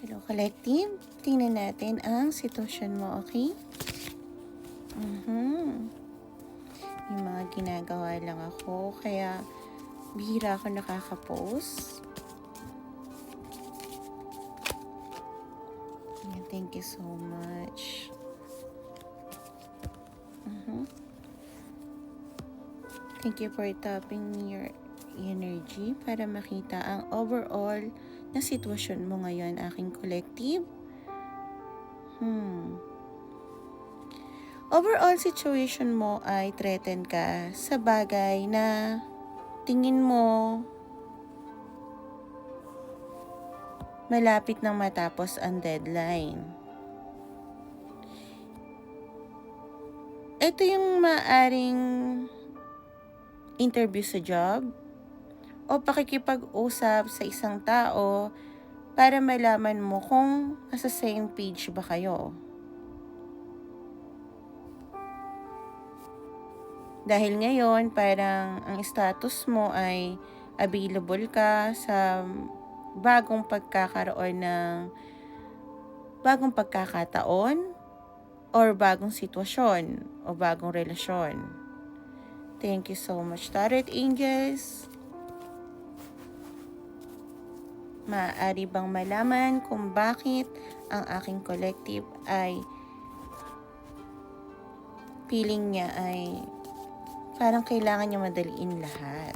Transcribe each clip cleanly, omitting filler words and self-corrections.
Hello, collective. Tingnan natin ang sitwasyon mo, okay? May mga ginagawa lang ako, kaya bihira ako nakaka-post. Yeah, thank you so much. Thank you for tapping your energy para makita ang overall na sitwasyon mo ngayon, aking collective. Overall situation mo ay threatened ka sa bagay na tingin mo malapit nang matapos ang deadline. Ito yung maaring interview sa job o pakikipag-usap sa isang tao para malaman mo kung nasa same page ba kayo. Dahil ngayon, parang ang status mo ay available ka sa bagong pagkakataon or bagong sitwasyon o bagong relasyon. Thank you so much, Tarot Angels. Maaari bang malaman kung bakit ang aking collective ay feeling niya ay parang kailangan niya madaliin lahat?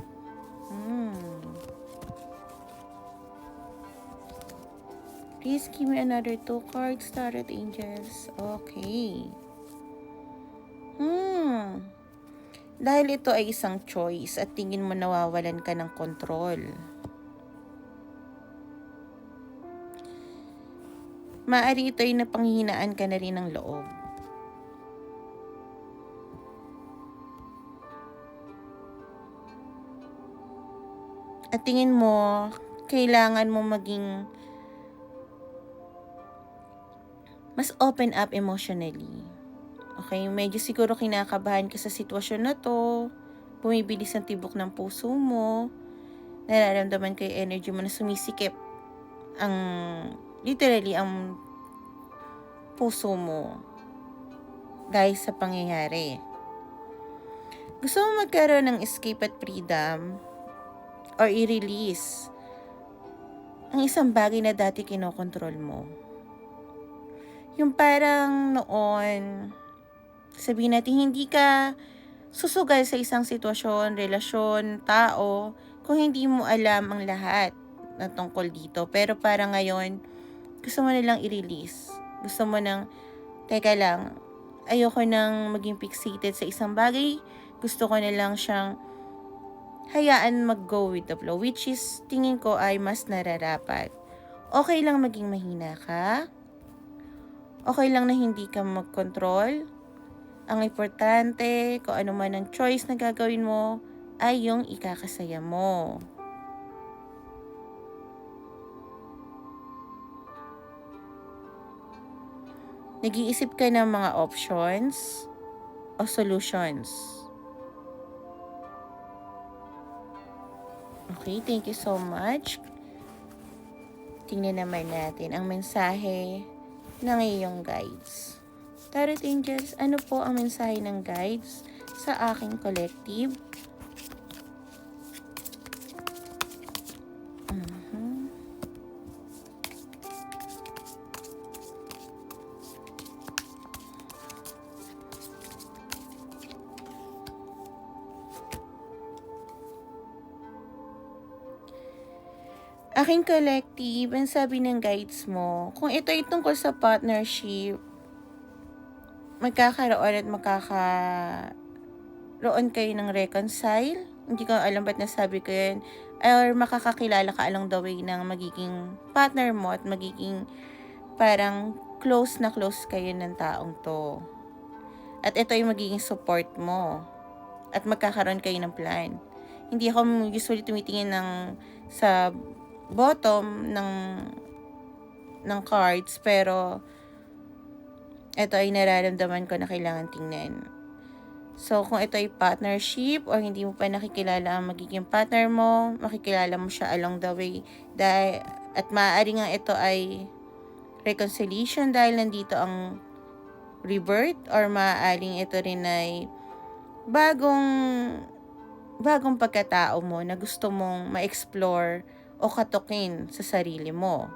Please give me another 2 cards, Tarot Angels. Okay. Dahil ito ay isang choice at tingin mo nawawalan ka ng control. Maaari ito ay napanghihinaan ka na rin ng loob. At tingin mo, kailangan mo maging mas open up emotionally. Okay, medyo siguro kinakabahan ka sa sitwasyon na to, bumibilis ang tibok ng puso mo, nararamdaman ko yung energy mo na sumisikip literally ang puso mo dahil sa pangyayari. Gusto mo magkaroon ng escape at freedom or i-release ang isang bagay na dati kinokontrol mo. Yung parang noon, sabihin natin hindi ka susugal sa isang sitwasyon, relasyon, tao, kung hindi mo alam ang lahat na tungkol dito. Pero parang ngayon, gusto mo nilang i-release. Gusto mo nang, teka lang, ayoko nang maging fixated sa isang bagay. Gusto ko na lang siyang hayaan mag-go with the flow, which is tingin ko ay mas nararapat. Okay lang maging mahina ka. Okay lang na hindi ka mag-control. Ang importante, kung ano man ang choice na gagawin mo, ay yung ikakasaya mo. Nag-iisip ka ng mga options o solutions. Okay, thank you so much. Tingnan naman natin ang mensahe ng iyong guides. Tarot Angels, ano po ang mensahe ng guides sa aking collective? Aking collective, ang sabi ng guides mo, kung ito ay tungkol sa partnership, magkakaroon at magkakaroon kayo ng reconcile. Hindi ko alam ba't nasabi ko yun. Or makakakilala ka along the way ng magiging partner mo at magiging parang close na close kayo ng taong to. At ito ay magiging support mo. At magkakaroon kayo ng plan. Hindi ako usually tumitingin sa bottom ng cards, pero ito ay nararamdaman ko na kailangan tingnan. So, kung ito ay partnership or hindi mo pa nakikilala ang magiging partner mo, makikilala mo siya along the way. At maaari nga ito ay reconciliation dahil nandito ang rebirth, or maaaring ito rin ay bagong pagkatao mo na gusto mong ma-explore o katukin sa sarili mo.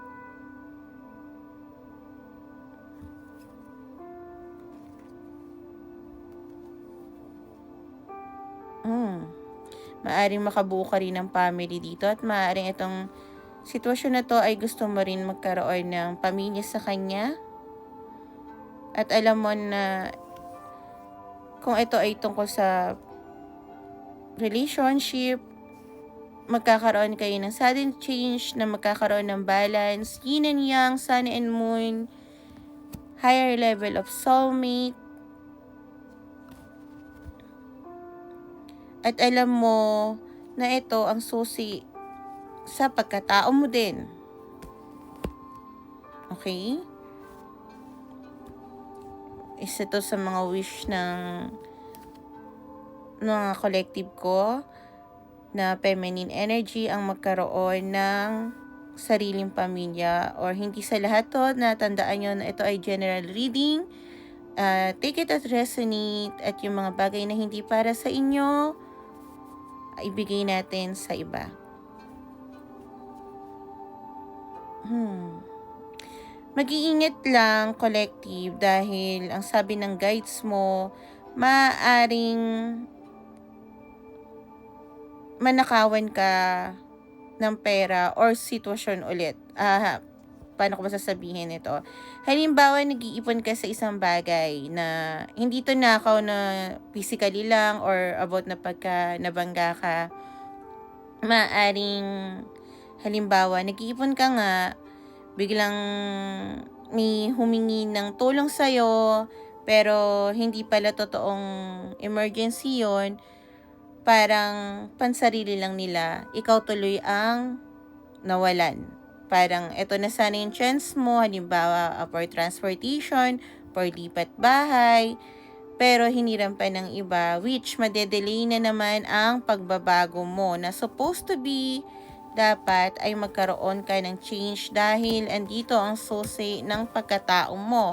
Maaaring makabuo ka rin ng family dito, at maaaring itong sitwasyon na to ay gusto mo rin magkaroon ng pamilya sa kanya. At alam mo na kung ito ay tungkol sa relationship, magkakaroon kayo ng sudden change na magkakaroon ng balance, yin and yang, sun and moon, higher level of soulmate. At alam mo na ito ang susi sa pagkatao mo din. Okay? Isa to sa mga wish ng mga collective ko na feminine energy ang magkaroon ng sariling pamilya, or hindi sa lahat to. Natandaan nyo na ito ay general reading. Take it as resonate, at yung mga bagay na hindi para sa inyo, ibigay natin sa iba. Mag-iingat lang, collective, dahil ang sabi ng guides mo, maaaring manakawan ka ng pera or sitwasyon ulit. Paano ko masasabihin ito? Halimbawa, nag-iipon ka sa isang bagay na hindi to nakaw na physically lang or about na pagka nabangga ka. Maaring, halimbawa, nag-iipon ka nga, biglang may humingi ng tulong sa'yo, pero hindi pala totoong emergency yon, parang pansarili lang nila, ikaw tuloy ang nawalan. Parang eto na sana yung chance mo, halimbawa for transportation, for lipat bahay, pero hiniram pa ng iba, which madedelay na naman ang pagbabago mo na supposed to be dapat ay magkaroon ka ng change, dahil andito ang susi ng pagkatao mo.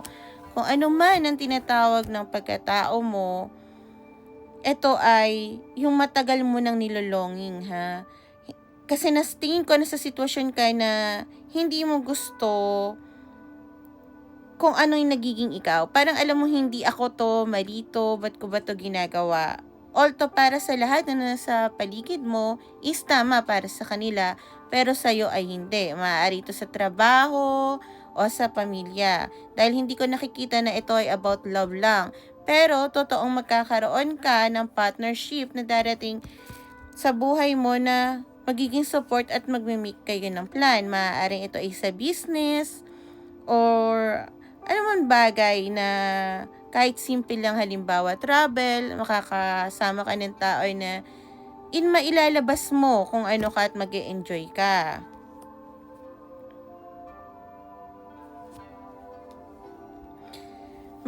Kung ano man ang tinatawag ng pagkatao mo, ito ay yung matagal mo nang nilolonging, ha? Kasi tingin ko na sa sitwasyon ka na hindi mo gusto kung ano yung nagiging ikaw. Parang alam mo, hindi ako to, mali to, ba't ko ba to ginagawa? Although para sa lahat na nasa paligid mo is tama para sa kanila, pero sa'yo ay hindi. Maaari ito sa trabaho o sa pamilya. Dahil hindi ko nakikita na ito ay about love lang. Pero totoong magkakaroon ka ng partnership na darating sa buhay mo na magiging support at magme-make kayo ng plan. Maaaring ito ay sa business or ano man bagay na kahit simple lang, halimbawa travel, makakasama ka ng tao na mailalabas mo kung ano ka at mag-e-enjoy ka.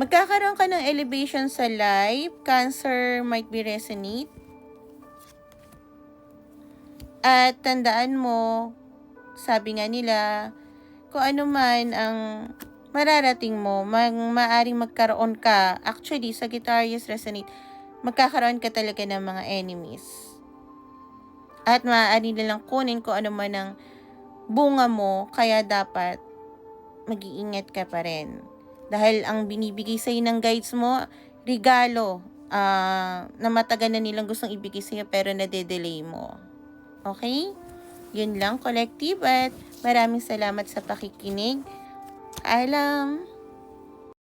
Magkakaroon ka ng elevation sa life. Cancer might be resonate. At tandaan mo, sabi nga nila, kung ano man ang mararating mo, maaring magkaroon ka, actually, Sagittarius resonate, magkakaroon ka talaga ng mga enemies. At maaari nilang kunin kung ano man ang bunga mo, kaya dapat mag-iingat ka pa rin. Dahil ang binibigay sa'yo ng guides mo, regalo, na matagal na nilang gustong ibigay sa'yo pero nade-delay mo. Okay? Yun lang, collective, at maraming salamat sa pakikinig. Alam.